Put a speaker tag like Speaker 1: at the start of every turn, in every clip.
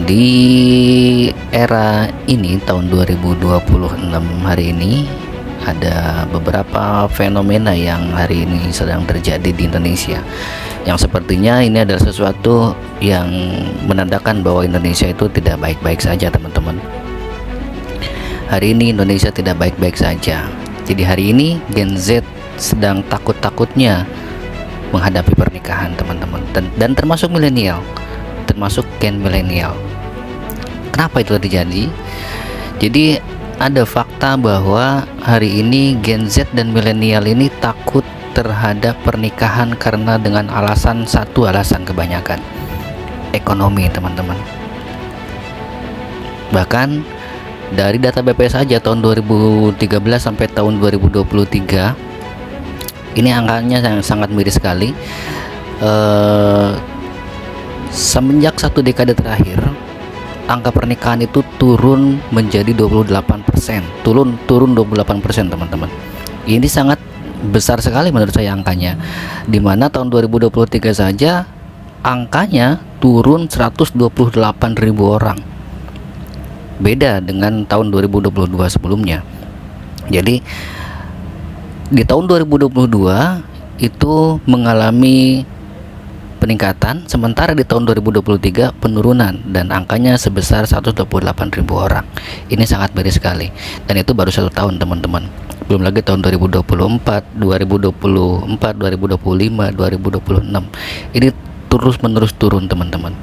Speaker 1: Di era ini tahun 2026 hari ini ada beberapa fenomena yang hari ini sedang terjadi di Indonesia, yang sepertinya ini adalah sesuatu yang menandakan bahwa Indonesia itu tidak baik-baik saja, teman-teman. Hari ini Indonesia tidak baik-baik saja. Jadi hari ini Gen Z sedang takut-takutnya menghadapi pernikahan, teman-teman, dan termasuk milenial, termasuk Gen milenial. Kenapa itu terjadi? Jadi ada fakta bahwa hari ini Gen Z dan milenial ini takut terhadap pernikahan karena dengan satu alasan kebanyakan, ekonomi, teman-teman. Bahkan dari data BPS saja tahun 2013 sampai tahun 2023 ini angkanya sangat miris sekali. Semenjak satu dekade terakhir, angka pernikahan itu turun menjadi 28%, turun 28%, teman-teman. Ini sangat besar sekali menurut saya angkanya, dimana tahun 2023 saja angkanya turun 128.000 orang, beda dengan tahun 2022 sebelumnya. Jadi di tahun 2022 itu mengalami peningkatan, sementara di tahun 2023 penurunan dan angkanya sebesar 128.000 orang. Ini sangat miris sekali, dan itu baru 1 tahun, teman-teman. Belum lagi tahun 2024, 2025, 2026. Ini terus-menerus turun, teman-teman.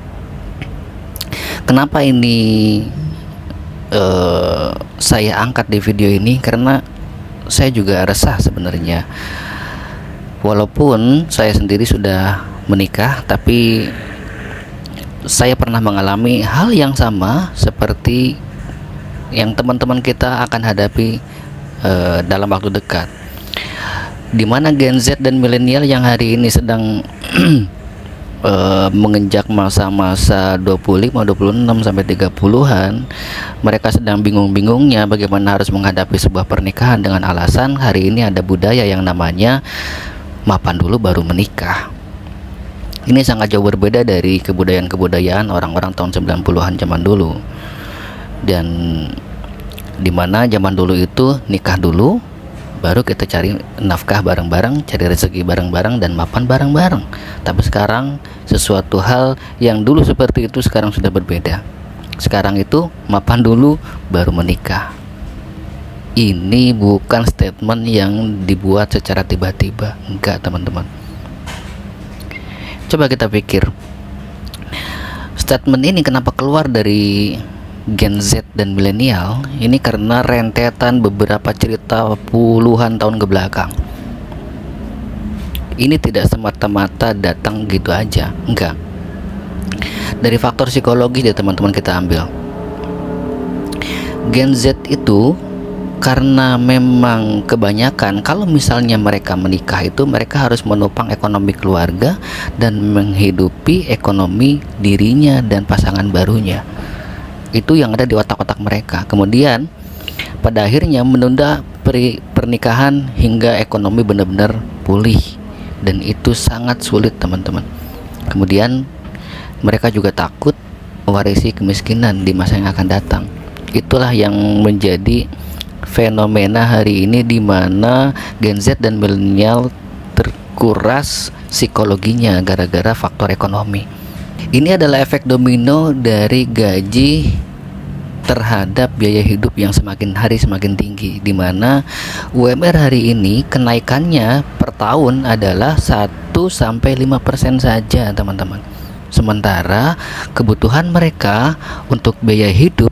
Speaker 1: Kenapa ini saya angkat di video ini? Karena saya juga resah sebenarnya. Walaupun saya sendiri sudah menikah, tapi saya pernah mengalami hal yang sama seperti yang teman-teman kita akan hadapi dalam waktu dekat, dimana Gen Z dan milenial yang hari ini sedang menginjak masa-masa 25, 26 sampai 30-an, mereka sedang bingung-bingungnya bagaimana harus menghadapi sebuah pernikahan dengan alasan hari ini ada budaya yang namanya mapan dulu baru menikah. Ini sangat jauh berbeda dari kebudayaan orang-orang tahun 90-an zaman dulu, dan dimana zaman dulu itu nikah dulu, baru kita cari nafkah bareng-bareng, cari rezeki bareng-bareng, dan mapan bareng-bareng. Tapi sekarang sesuatu hal yang dulu seperti itu sekarang sudah berbeda. Sekarang itu mapan dulu baru menikah. Ini bukan statement yang dibuat secara tiba-tiba, enggak, teman-teman. Coba kita pikir, statement ini kenapa keluar dari Gen Z dan milenial? Ini karena rentetan beberapa cerita puluhan tahun ke belakang. Ini tidak semata-mata datang gitu aja, enggak. Dari faktor psikologis ya, teman-teman, kita ambil. Gen Z itu karena memang kebanyakan kalau misalnya mereka menikah itu mereka harus menopang ekonomi keluarga dan menghidupi ekonomi dirinya dan pasangan barunya. Itu yang ada di otak-otak mereka. Kemudian pada akhirnya menunda pernikahan hingga ekonomi benar-benar pulih, dan itu sangat sulit, teman-teman. Kemudian mereka juga takut mewarisi kemiskinan di masa yang akan datang. Itulah yang menjadi fenomena hari ini, di mana Gen Z dan milenial terkuras psikologinya gara-gara faktor ekonomi. Ini adalah efek domino dari gaji terhadap biaya hidup yang semakin hari semakin tinggi, di mana UMR hari ini kenaikannya per tahun adalah 1-5% saja, teman-teman. Sementara kebutuhan mereka untuk biaya hidup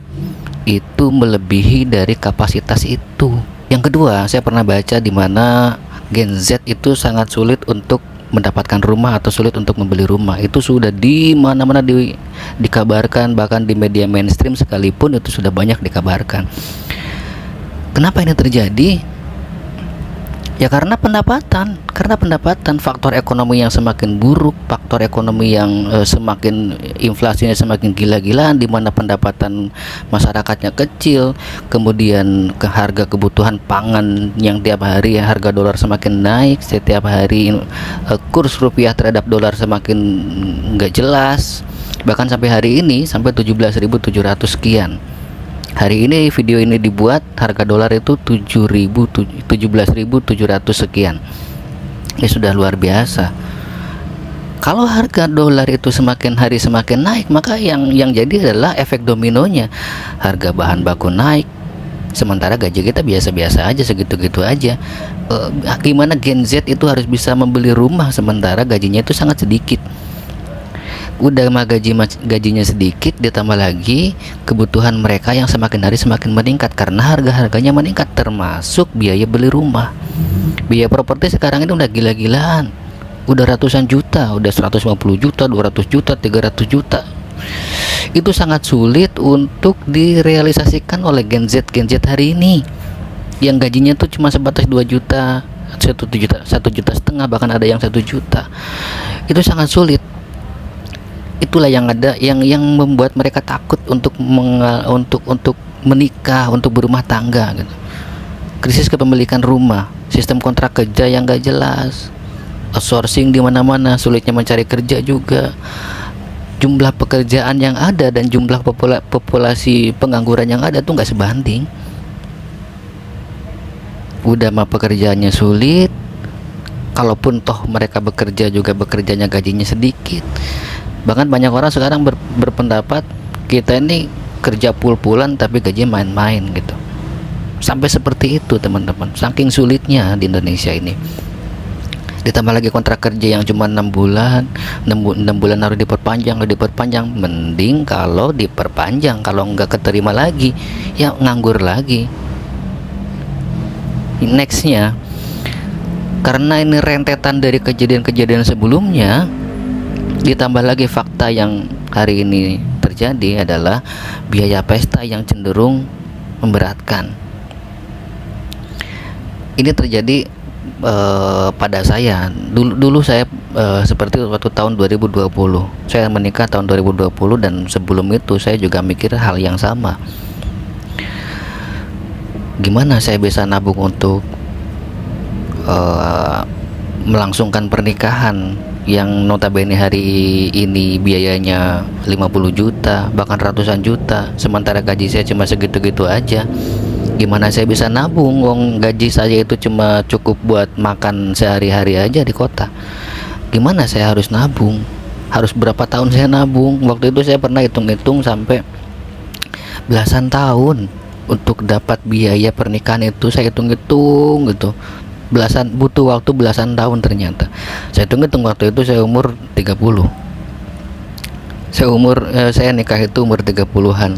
Speaker 1: itu melebihi dari kapasitas itu. Yang kedua, saya pernah baca di mana Gen Z itu sangat sulit untuk mendapatkan rumah atau sulit untuk membeli rumah. Itu sudah di mana-mana dikabarkan, bahkan di media mainstream sekalipun itu sudah banyak dikabarkan. Kenapa ini terjadi? Ya karena pendapatan, faktor ekonomi yang semakin buruk, faktor ekonomi yang semakin inflasinya semakin gila-gilaan, di mana pendapatan masyarakatnya kecil, kemudian ke harga kebutuhan pangan yang tiap hari harga dolar semakin naik, setiap hari kurs rupiah terhadap dolar semakin nggak jelas, Bahkan sampai hari ini sampai 17.700 sekian. Hari ini video ini dibuat, harga dolar itu 17.700 sekian. Ya sudah luar biasa. Kalau harga dolar itu semakin hari semakin naik, maka yang jadi adalah efek dominonya. Harga bahan baku naik, sementara gaji kita biasa-biasa aja, segitu-gitu aja. Gimana Gen Z itu harus bisa membeli rumah sementara gajinya itu sangat sedikit. Udah mah gajinya sedikit, ditambah lagi kebutuhan mereka yang semakin hari semakin meningkat karena harga-harganya meningkat, termasuk biaya beli rumah. Biaya properti sekarang ini udah gila-gilaan, udah ratusan juta, udah 150 juta, 200 juta, 300 juta. Itu sangat sulit untuk direalisasikan oleh Gen Z hari ini yang gajinya tuh cuma sebatas 2 juta, 1 juta setengah, bahkan ada yang 1 juta. Itu sangat sulit. Itulah yang ada yang membuat mereka takut untuk menikah, untuk berumah tangga gitu. Krisis kepemilikan rumah, sistem kontrak kerja yang gak jelas, outsourcing di mana-mana, sulitnya mencari kerja juga. Jumlah pekerjaan yang ada dan jumlah populasi pengangguran yang ada tuh nggak sebanding. Udah mah pekerjaannya sulit, kalaupun toh mereka bekerja juga bekerjanya gajinya sedikit. Bahkan banyak orang sekarang berpendapat kita ini kerja pul-pulan tapi gaji main-main gitu. Sampai seperti itu teman-teman, saking sulitnya di Indonesia ini. Ditambah lagi kontrak kerja yang cuma 6 bulan 6 bulan harus diperpanjang. Mending kalau diperpanjang, kalau nggak keterima lagi ya nganggur lagi. Nextnya, karena ini rentetan dari kejadian-kejadian sebelumnya, ditambah lagi fakta yang hari ini terjadi adalah biaya pesta yang cenderung memberatkan. Ini terjadi pada saya dulu saya seperti waktu tahun 2020 saya menikah tahun 2020, dan sebelum itu saya juga mikir hal yang sama. Gimana saya bisa nabung untuk melangsungkan pernikahan yang notabene hari ini biayanya 50 juta bahkan ratusan juta, sementara gaji saya cuma segitu-gitu aja. Gimana saya bisa nabung, wong gaji saya itu cuma cukup buat makan sehari-hari aja di kota. Gimana saya harus nabung? Harus berapa tahun saya nabung? Waktu itu saya pernah hitung-hitung sampai belasan tahun untuk dapat biaya pernikahan itu. Saya hitung-hitung gitu, butuh waktu belasan tahun. Ternyata saya hitung-hitung waktu itu saya umur 30. Saya nikah itu umur 30-an.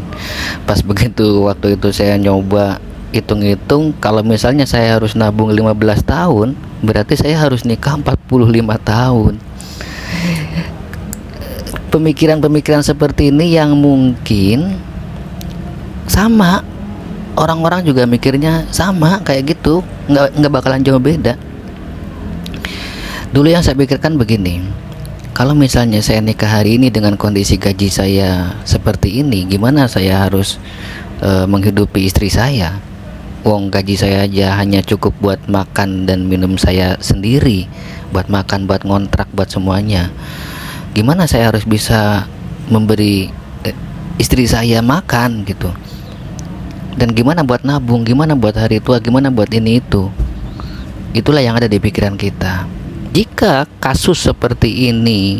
Speaker 1: Pas begitu waktu itu saya nyoba hitung-hitung, kalau misalnya saya harus nabung 15 tahun, berarti saya harus nikah 45 tahun. Pemikiran-pemikiran seperti ini yang mungkin sama orang-orang juga mikirnya sama kayak gitu, nggak bakalan jauh beda. Dulu yang saya pikirkan begini, kalau misalnya saya nikah hari ini dengan kondisi gaji saya seperti ini, gimana saya harus menghidupi istri saya? Wong gaji saya aja hanya cukup buat makan dan minum saya sendiri, buat makan, buat ngontrak, buat semuanya. Gimana saya harus bisa memberi istri saya makan gitu? Dan gimana buat nabung, gimana buat hari tua, gimana buat ini itu? Itulah yang ada di pikiran kita. Jika kasus seperti ini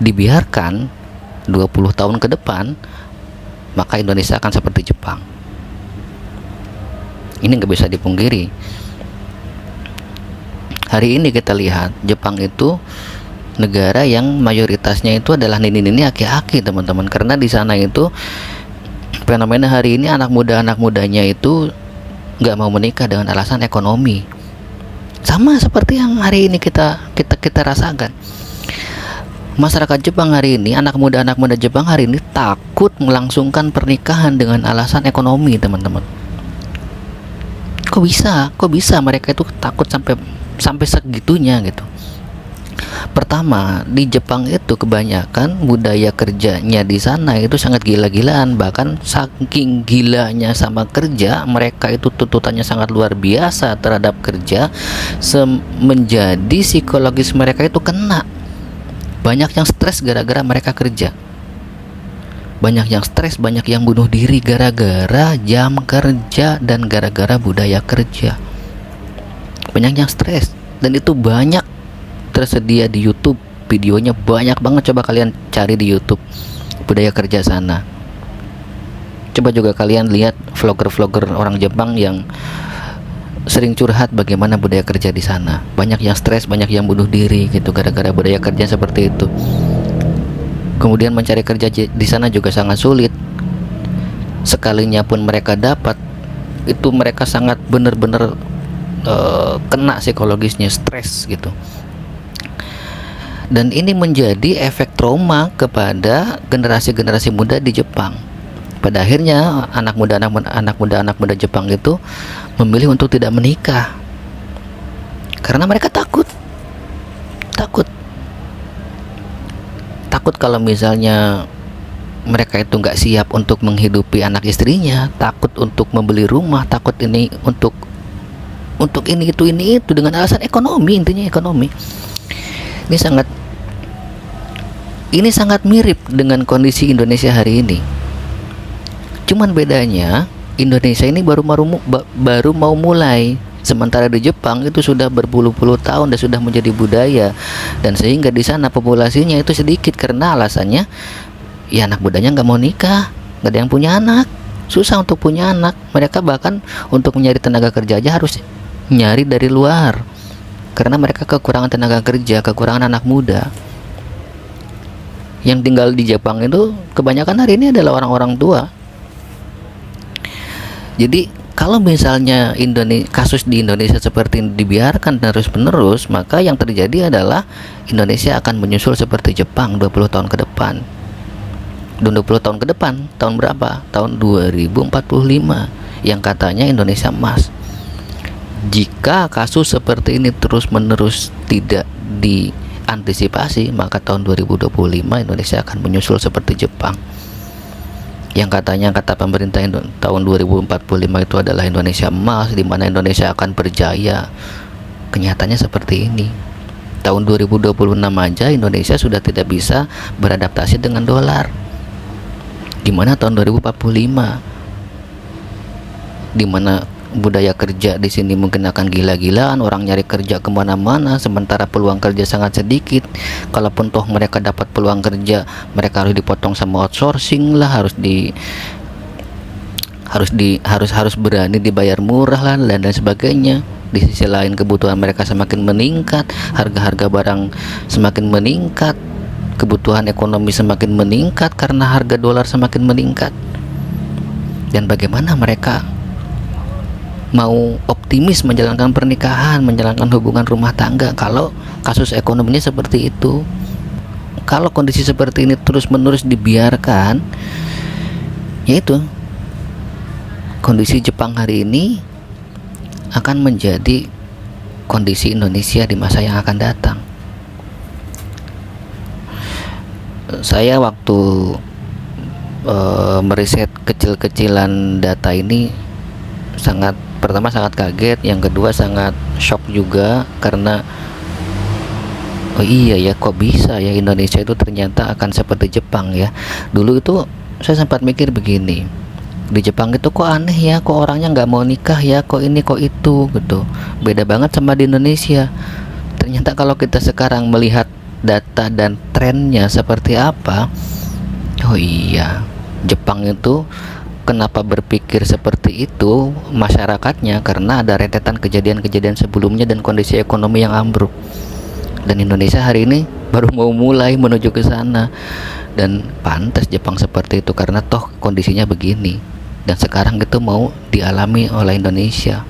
Speaker 1: dibiarkan 20 tahun ke depan, maka Indonesia akan seperti Jepang. Ini nggak bisa dipungkiri. Hari ini kita lihat Jepang itu negara yang mayoritasnya itu adalah nini-nini aki-aki, teman-teman. Karena di sana itu fenomena hari ini anak mudanya itu nggak mau menikah dengan alasan ekonomi. Sama seperti yang hari ini kita rasakan. Masyarakat Jepang hari ini, anak muda Jepang hari ini takut melangsungkan pernikahan dengan alasan ekonomi, teman-teman. Kok bisa mereka itu takut sampai segitunya gitu? Pertama, di Jepang itu kebanyakan budaya kerjanya di sana itu sangat gila-gilaan. Bahkan saking gilanya sama kerja, mereka itu tuntutannya sangat luar biasa terhadap kerja, menjadi psikologis mereka itu kena. Banyak yang stres gara-gara mereka kerja. Banyak yang stres, banyak yang bunuh diri gara-gara jam kerja dan gara-gara budaya kerja. Banyak yang stres, dan itu banyak tersedia di YouTube. Videonya banyak banget, coba kalian cari di YouTube budaya kerja sana. Coba juga kalian lihat vlogger-vlogger orang Jepang yang sering curhat bagaimana budaya kerja di sana. Banyak yang stres, banyak yang bunuh diri gitu gara-gara budaya kerja seperti itu. Kemudian mencari kerja di sana juga sangat sulit. Sekalinya pun mereka dapat, itu mereka sangat benar-benar kena psikologisnya, stres gitu. Dan ini menjadi efek trauma kepada generasi-generasi muda di Jepang. Pada akhirnya anak muda Jepang itu memilih untuk tidak menikah karena mereka takut kalau misalnya mereka itu nggak siap untuk menghidupi anak istrinya, takut untuk membeli rumah, takut ini untuk ini itu dengan alasan ekonomi. Intinya ekonomi. Ini sangat mirip dengan kondisi Indonesia hari ini. Cuman bedanya Indonesia ini baru mau mulai, sementara di Jepang itu sudah berpuluh-puluh tahun dan sudah menjadi budaya, dan sehingga di sana populasinya itu sedikit karena alasannya ya anak mudanya nggak mau nikah, nggak ada yang punya anak, susah untuk punya anak. Mereka bahkan untuk mencari tenaga kerja aja harus nyari dari luar karena mereka kekurangan tenaga kerja, kekurangan anak muda. Yang tinggal di Jepang itu kebanyakan hari ini adalah orang-orang tua. Jadi kalau misalnya kasus di Indonesia seperti ini dibiarkan terus-menerus, maka yang terjadi adalah Indonesia akan menyusul seperti Jepang 20 tahun ke depan. Dan 20 tahun ke depan, tahun berapa? Tahun 2045 yang katanya Indonesia emas. Jika kasus seperti ini terus-menerus tidak diantisipasi, maka tahun 2025 Indonesia akan menyusul seperti Jepang. Yang katanya kata pemerintah tahun 2045 itu adalah Indonesia emas, di mana Indonesia akan berjaya. Kenyataannya seperti ini. Tahun 2026 aja Indonesia sudah tidak bisa beradaptasi dengan dolar. Gimana tahun 2045? Di mana budaya kerja di sini mungkin akan gila-gilaan, orang nyari kerja kemana-mana, sementara peluang kerja sangat sedikit. Kalaupun toh mereka dapat peluang kerja, mereka harus dipotong sama outsourcing lah, harus berani dibayar murah lah, dan sebagainya. Di sisi lain kebutuhan mereka semakin meningkat, harga-harga barang semakin meningkat, kebutuhan ekonomi semakin meningkat karena harga dolar semakin meningkat. Dan bagaimana mereka mau optimis menjalankan pernikahan, menjalankan hubungan rumah tangga kalau kasus ekonominya seperti itu? Kalau kondisi seperti ini terus-menerus dibiarkan, yaitu kondisi Jepang hari ini akan menjadi kondisi Indonesia di masa yang akan datang. Saya waktu meriset kecil-kecilan data ini pertama sangat kaget, yang kedua sangat shock juga karena oh iya ya, kok bisa ya Indonesia itu ternyata akan seperti Jepang ya. Dulu itu saya sempat mikir begini, di Jepang itu kok aneh ya, kok orangnya nggak mau nikah ya, kok ini kok itu gitu, beda banget sama di Indonesia. Ternyata kalau kita sekarang melihat data dan trennya seperti apa, oh iya, Jepang itu kenapa berpikir seperti itu masyarakatnya, karena ada rentetan kejadian-kejadian sebelumnya dan kondisi ekonomi yang ambruk. Dan Indonesia hari ini baru mau mulai menuju ke sana, dan pantas Jepang seperti itu karena toh kondisinya begini, dan sekarang itu mau dialami oleh Indonesia.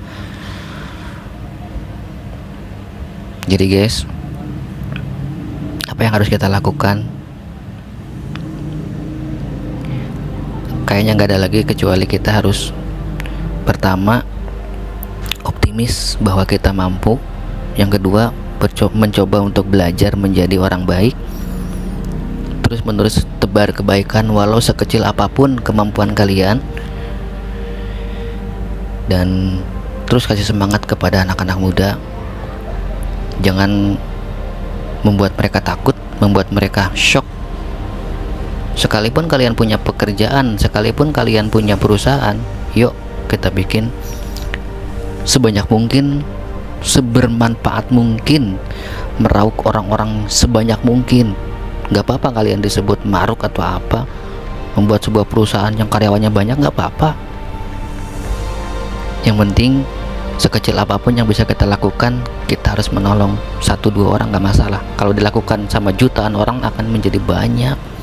Speaker 1: Jadi guys, apa yang harus kita lakukan? Kayaknya nggak ada lagi kecuali kita harus pertama optimis bahwa kita mampu, yang kedua mencoba untuk belajar menjadi orang baik, terus menerus tebar kebaikan walau sekecil apapun kemampuan kalian, dan terus kasih semangat kepada anak-anak muda. Jangan membuat mereka takut, membuat mereka shock Sekalipun kalian punya pekerjaan, sekalipun kalian punya perusahaan, yuk kita bikin sebanyak mungkin, sebermanfaat mungkin, meraup orang-orang sebanyak mungkin. Nggak apa-apa kalian disebut maruk atau apa, membuat sebuah perusahaan yang karyawannya banyak, nggak apa-apa. Yang penting sekecil apapun yang bisa kita lakukan, kita harus menolong 1-2 orang, nggak masalah. Kalau dilakukan sama jutaan orang akan menjadi banyak.